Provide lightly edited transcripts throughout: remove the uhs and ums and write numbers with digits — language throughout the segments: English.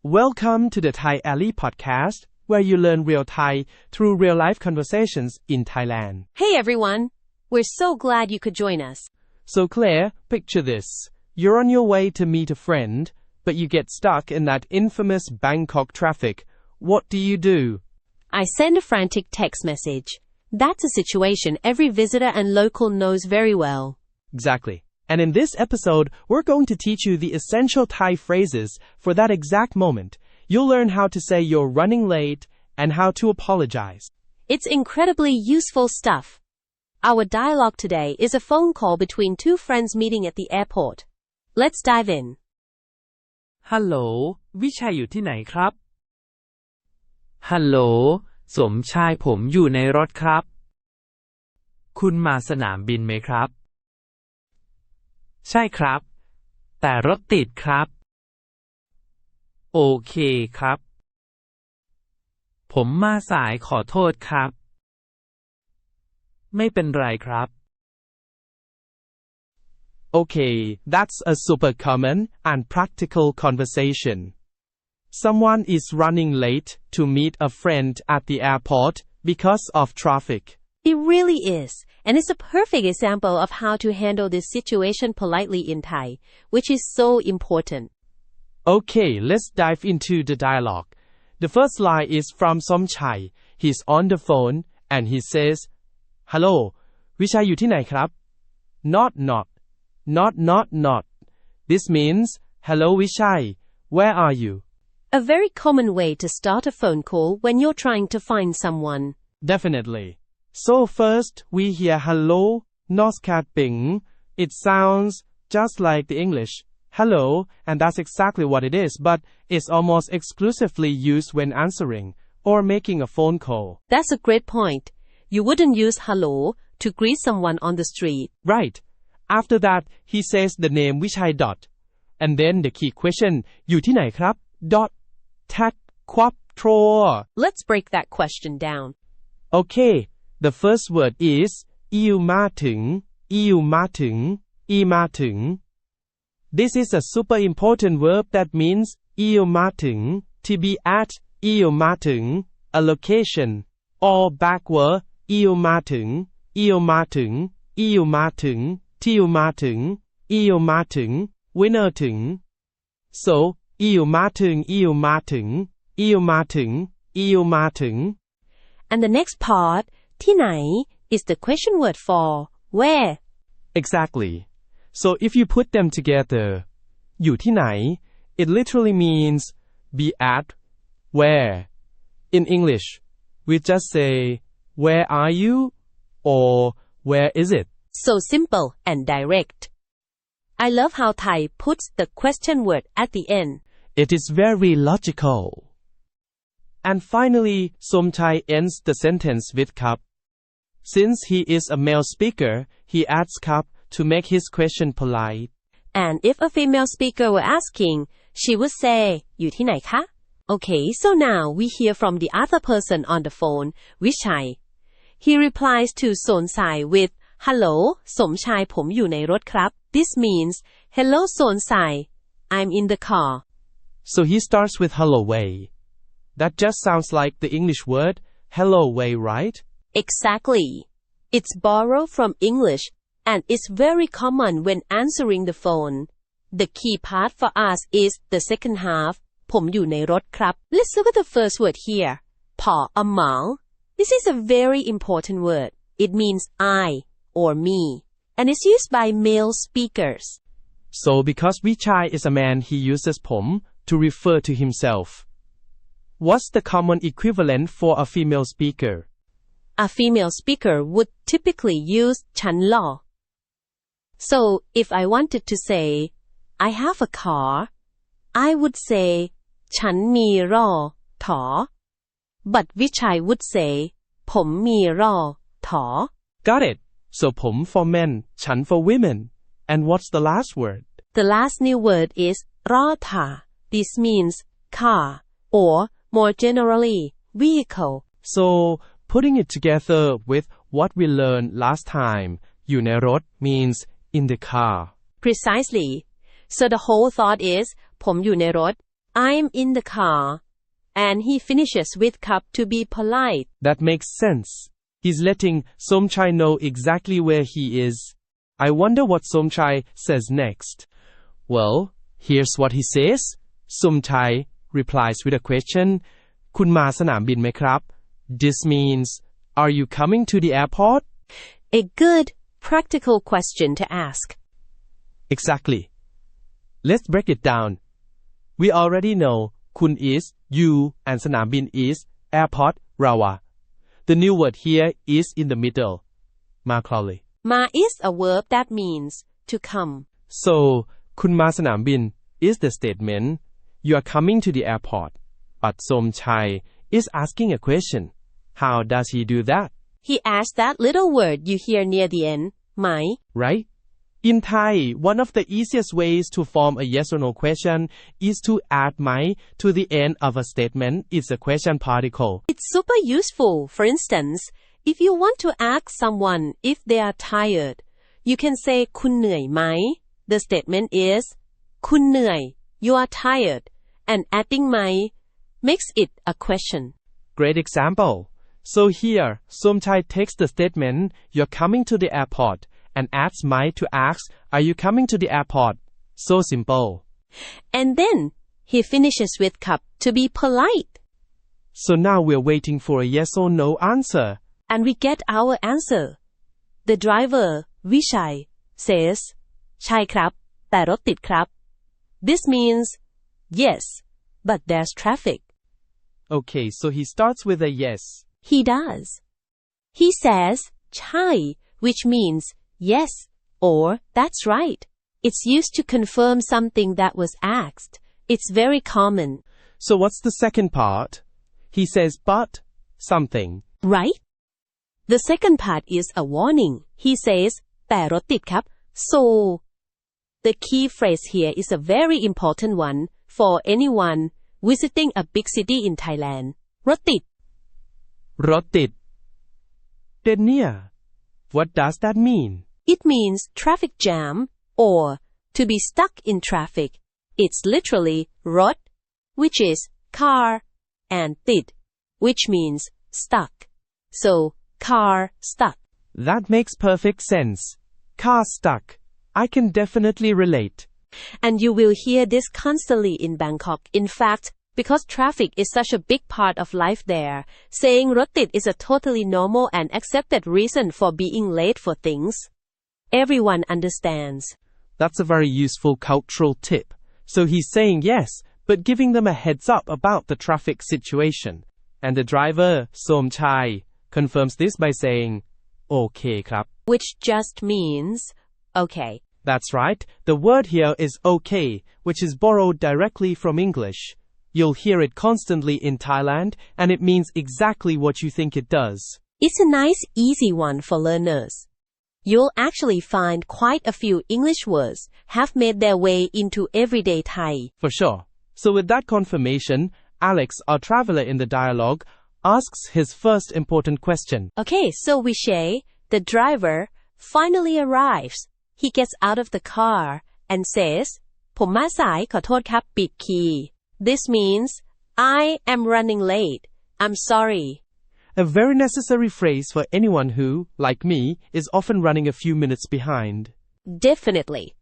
Welcome to the Thai Alley podcast, where you learn real Thai through real-life conversations in Thailand. Hey everyone! We're so glad you could join us. So Claire, picture this. You're on your way to meet a friend, but you get stuck in that infamous Bangkok traffic. What do? I send a frantic text message. That's a situation every visitor and local knows very well. Exactly. And in this episode, we're going to teach you the essential Thai phrases for that exact moment. You'll learn how to say you're running late and how to apologize. It's incredibly useful stuff. Our dialogue today is a phone call between two friends meeting at the airport. Let's dive in. ฮัลโหลวิชัยอยู่ที่ไหนครับฮัลโหลสมชายผมอยู่ในรถครับคุณมาสนามบินไหมครับใช่ครับแต่รถติดครับโอเคครับผมมาสายขอโทษครับไม่เป็นไรครับ Okay, that's a super common and practical conversation. Someone is running late to meet a friend at the airport because of traffic. It really is, and it's a perfect example of how to handle this situation politely in Thai, which is so important. Okay, let's dive into the dialogue. The first line is from Somchai. He's on the phone and he says, Hello, วิชัยอยู่ที่ไหนครับ Not. This means, Hello Vishai, where are you? A very common way to start a phone call when you're trying to find someone. Definitely. So first, we hear hello, noskat ping. It sounds just like the English, hello, and that's exactly what it is, but it's almost exclusively used when answering or making a phone call. That's a great point. You wouldn't use hello to greet someone on the street. Right. After that, he says the name Vishai dot. And then the key question, อยู่ที่ไหนครับ dot. Tat quap tro. Let's break that question down. Okay, the first word is อิวมาถึง This is a super important verb that means อิวมาถึง to be at อิวมาถึง a location, or backward อิวมาถึง ทิวมาถึง winner ถึง so อิวมาถึง And the next part, ที่ไหน is the question word for where. Exactly. So if you put them together, อยู่ที่ไหน it literally means be at, where. In English, we just say, where are you? Or where is it? So simple and direct. I love how Thai puts the question word at the end. It is very logical. And finally, Somchai ends the sentence with cup. Since he is a male speaker, he adds cup to make his question polite. And if a female speaker were asking, she would say, อยู่ที่ไหนคะ Okay, so now we hear from the other person on the phone, Vishai. He replies to Somchai with, Hello, สมชายผมอยู่ในรถครับ This means, Hello Somchai, I'm in the car. So he starts with hello way. That just sounds like the English word hello way, right? Exactly. It's borrowed from English, and it's very common when answering the phone. The key part for us is the second half, ผมอยู่ในรถครับ Let's look at the first word here, พออเหมา This is a very important word. It means I or me, and it's used by male speakers. So because Vichai is a man, he uses pom to refer to himself. What's the common equivalent for a female speaker? A female speaker would typically use ฉันหล่อ So if I wanted to say, I have a car, I would say ฉันมีรอถอ But Vichai would say ผมมีรอถอ Got it. So pom for men, chan for women. And what's the last word? The last new word is รอถา This means car, or more generally, vehicle. So putting it together with what we learned last time, อยู่ในรถ means in the car. Precisely. So the whole thought is ผมอยู่ในรถ I'm in the car and he finishes with ครับ to be polite. That makes sense. He's letting Somchai know exactly where he is. I wonder what Somchai says next. Well, here's what he says. Somchai replies with a question. คุณมาสนามบินไหมครับ This means, are you coming to the airport? A good, practical question to ask. Exactly. Let's break it down. We already know คุณ is you and สนามบิน is airport เราอะ The new word here is in the middle. มาคลอเลย Ma is a verb that means to come. So คุณมาสนามบิน is the statement. You are coming to the airport. But Somchai is asking a question. How does he do that? He adds that little word you hear near the end, ไหม Right? In Thai, one of the easiest ways to form a yes or no question is to add ไหม to the end of a statement. It's a question particle. It's super useful. For instance, if you want to ask someone if they are tired, you can say คุณเหนื่อยไหม The statement is คุณเหนื่อย You are tired. And adding ไหม makes it a question. Great example. So here, Somchai takes the statement, you're coming to the airport, and adds ไหม to ask, are you coming to the airport? So simple. And then he finishes with ครับ to be polite. So now we're waiting for a yes or no answer. And we get our answer. The driver, Vishai, says, ใช่ครับ แต่รถติดครับ This means, yes, but there's traffic. Okay, so he starts with a yes. He does. He says, ใช่ which means, yes, or that's right. It's used to confirm something that was asked. It's very common. So what's the second part? He says but something. Right? The second part is a warning. He says, แต่รถติดครับ So, the key phrase here is a very important one for anyone visiting a big city in Thailand. รถติด รถติด Then yeah, what does that mean? It means traffic jam or to be stuck in traffic. It's literally รถ which is car and ติด which means stuck. So, car stuck. That makes perfect sense. Car stuck. I can definitely relate. And you will hear this constantly in Bangkok. In fact, because traffic is such a big part of life there, saying รถติด is a totally normal and accepted reason for being late for things. Everyone understands. That's a very useful cultural tip. So he's saying yes, but giving them a heads up about the traffic situation. And the driver, Somchai, confirms this by saying, okay ครับ Which just means, okay. That's right. The word here is okay, which is borrowed directly from English. You'll hear it constantly in Thailand, and it means exactly what you think it does. It's a nice, easy one for learners. You'll actually find quite a few English words have made their way into everyday Thai. For sure. So with that confirmation, Alex, our traveler in the dialogue, asks his first important question. Okay, so Vishay, the driver, finally arrives. He gets out of the car and says, ผมมาสายขอโทษครับปิดคีย์ This means, I am running late. I'm sorry. A very necessary phrase for anyone who, like me, is often running a few minutes behind. Definitely.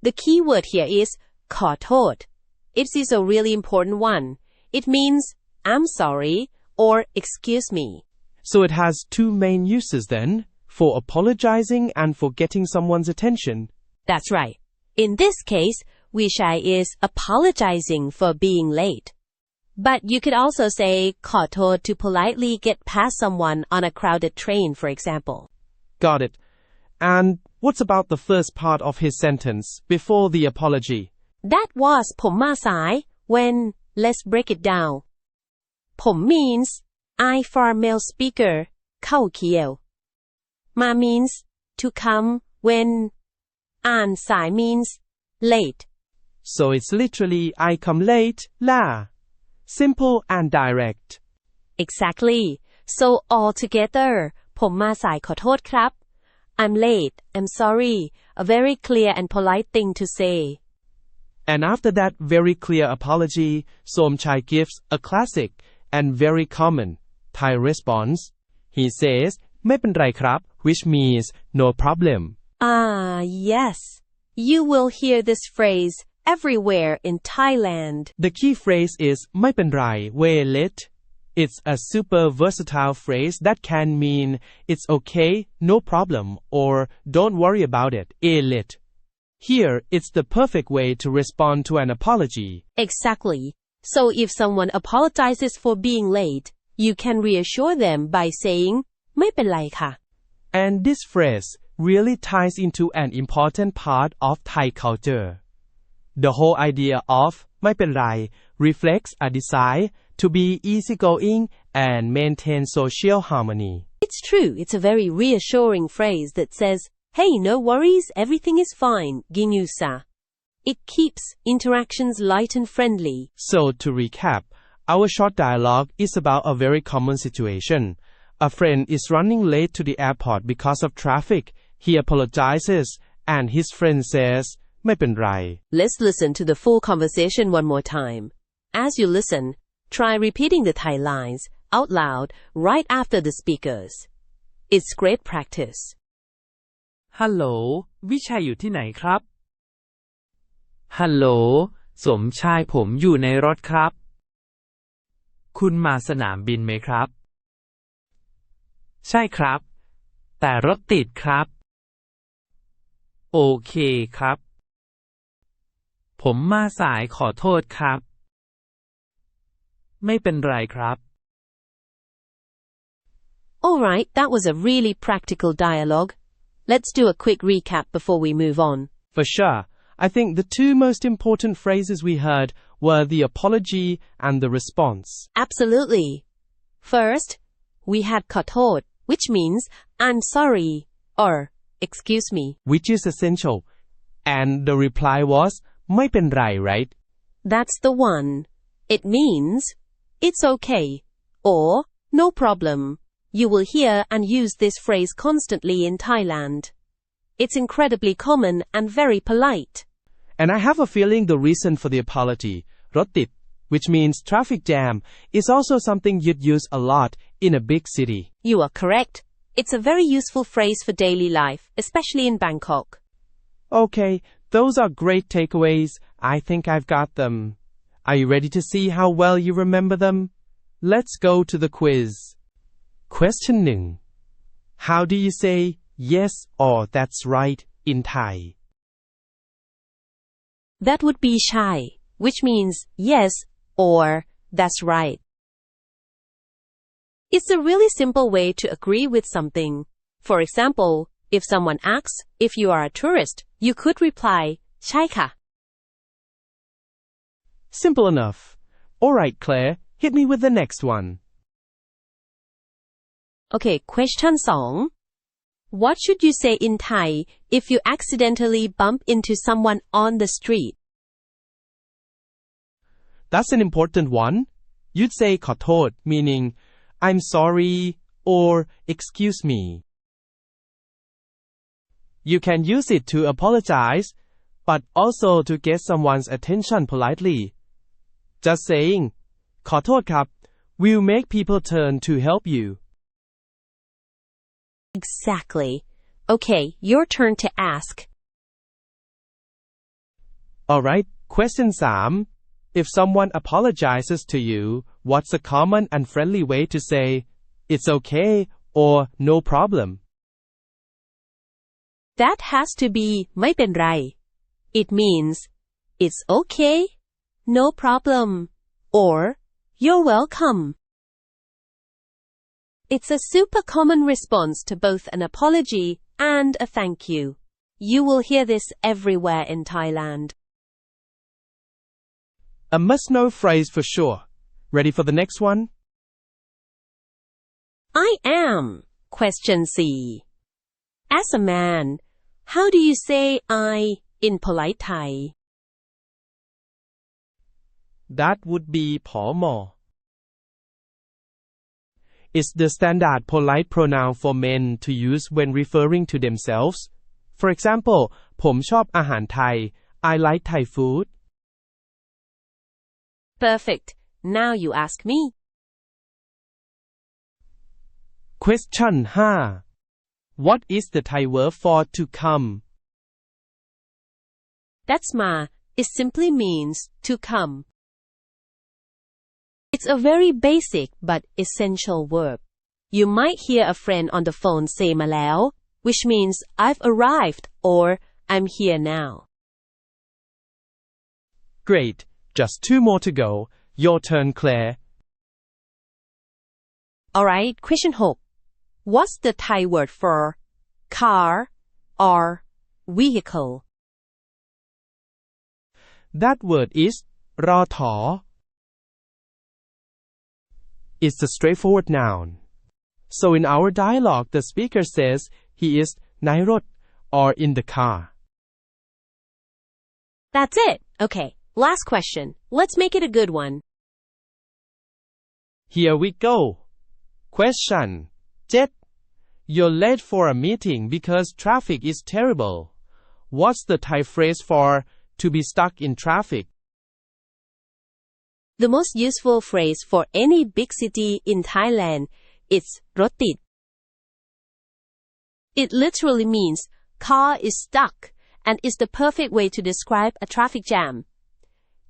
The key word here is ขอโทษ It is a really important one. It means, I'm sorry, or excuse me. So it has two main uses then, for apologizing and for getting someone's attention. That's right. In this case, Vishai is apologizing for being late. But you could also say ขอโทษ to politely get past someone on a crowded train, for example. Got it. And what's about the first part of his sentence, before the apology? That was ผมมาสาย when, let's break it down. ผม means I for male speaker เข้าเคี่ยว Ma means to come when. อ่านสาย means late. So it's literally I come late, la. Simple and direct. Exactly. So altogether, ผมมาสายขอโทษครับ I'm late. I'm sorry. A very clear and polite thing to say. And after that very clear apology, Somchai gives a classic and very common Thai response. He says, ไม่เป็นไรครับ which means no problem. Ah, yes. You will hear this phrase everywhere in Thailand. The key phrase is ไม่เป็นไร way lit. It's a super versatile phrase that can mean it's okay, no problem, or don't worry about it, lit. Here, it's the perfect way to respond to an apology. Exactly. So if someone apologizes for being late, you can reassure them by saying ไม่เป็นไรค่ะ And this phrase really ties into an important part of Thai culture. The whole idea of ไม่เป็นไร reflects a desire to be easygoing and maintain social harmony. It's true, it's a very reassuring phrase that says, hey, no worries, everything is fine, ginusa. It keeps interactions light and friendly. So to recap, our short dialogue is about a very common situation. A friend is running late to the airport because of traffic. He apologizes, and his friend says, ไม่เป็นไร Let's listen to the full conversation one more time. As you listen, try repeating the Thai lines out loud right after the speakers. It's great practice. ฮัลโหลวิชัยอยู่ที่ไหนครับฮัลโหลสมชายผมอยู่ในรถครับคุณมาสนามบินไหมครับใช่ครับแต่รถติดครับโอเคครับผมมาสายขอโทษครับไม่เป็นไรครับ Alright, that was a really practical dialogue. Let's do a quick recap before we move on. For sure. I think the two most important phrases we heard were the apology and the response. Absolutely. First, we had ขอโทษ which means I'm sorry or excuse me. Which is essential. And the reply was ไม่เป็นไร right? That's the one. It means it's okay or no problem. You will hear and use this phrase constantly in Thailand. It's incredibly common and very polite. And I have a feeling the reason for the apology, รถติด which means traffic jam, is also something you'd use a lot in a big city. You are correct. It's a very useful phrase for daily life, especially in Bangkok. Okay, those are great takeaways. I think I've got them. Are you ready to see how well you remember them? Let's go to the quiz. Question 1. How do you say yes or that's right in Thai? That would be ใช่ which means yes or that's right. It's a really simple way to agree with something. For example, if someone asks if you are a tourist, you could reply ใช่ค่ะ Simple enough. Alright, Claire, hit me with the next one. Okay, question 2. What should you say in Thai if you accidentally bump into someone on the street? That's an important one. You'd say ขอโทษ meaning I'm sorry or excuse me. You can use it to apologize, but also to get someone's attention politely. Just saying ขอโทษครับ will make people turn to help you. Exactly. Okay, your turn to ask. Alright, question 3. If someone apologizes to you, what's a common and friendly way to say, it's okay or no problem? That has to be ไม่เป็นไร It means it's okay, no problem, or you're welcome. It's a super common response to both an apology and a thank you. You will hear this everywhere in Thailand. A must-know phrase for sure. Ready for the next one? I am. Question C. As a man, how do you say I in polite Thai? That would be ผอหมอ It's the standard polite pronoun for men to use when referring to themselves. For example, ผมชอบอาหารไทย I like Thai food. Perfect. Now you ask me. Question 5. What is the Thai verb for to come? That's ma. It simply means to come. It's a very basic but essential verb. You might hear a friend on the phone say มาแล้ว which means I've arrived or I'm here now. Great. Just 2 more to go. Your turn, Claire. Alright, question 6. What's the Thai word for car or vehicle? That word is รอถอ It's a straightforward noun. So in our dialogue, the speaker says he is ในรถ or in the car. That's it. Okay, last question. Let's make it a good one. Here we go. Question 7. You're late for a meeting because traffic is terrible. What's the Thai phrase for to be stuck in traffic? The most useful phrase for any big city in Thailand is รถติด It literally means car is stuck and is the perfect way to describe a traffic jam.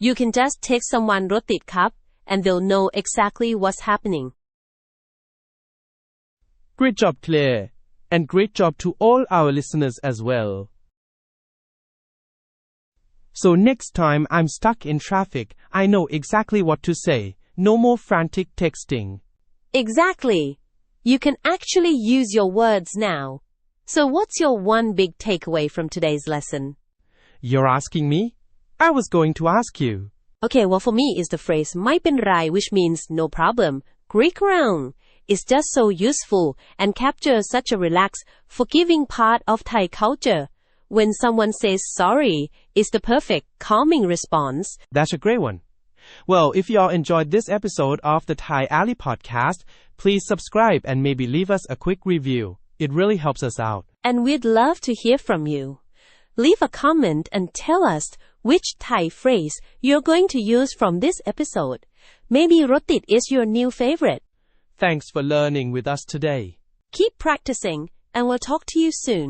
You can just text someone รถติดครับ and they'll know exactly what's happening. Great job, Claire. And great job to all our listeners as well. So next time I'm stuck in traffic, I know exactly what to say. No more frantic texting. Exactly. You can actually use your words now. So what's your one big takeaway from today's lesson? You're asking me? I was going to ask you. Okay, well for me is the phrase ไม่เป็นไร which means no problem. Greek round. It's just so useful and captures such a relaxed, forgiving part of Thai culture. When someone says sorry, it's the perfect, calming response. That's a great one. Well, if you all enjoyed this episode of the Thai Alley podcast, please subscribe and maybe leave us a quick review. It really helps us out. And we'd love to hear from you. Leave a comment and tell us which Thai phrase you're going to use from this episode. Maybe รถติด is your new favorite. Thanks for learning with us today. Keep practicing, and we'll talk to you soon.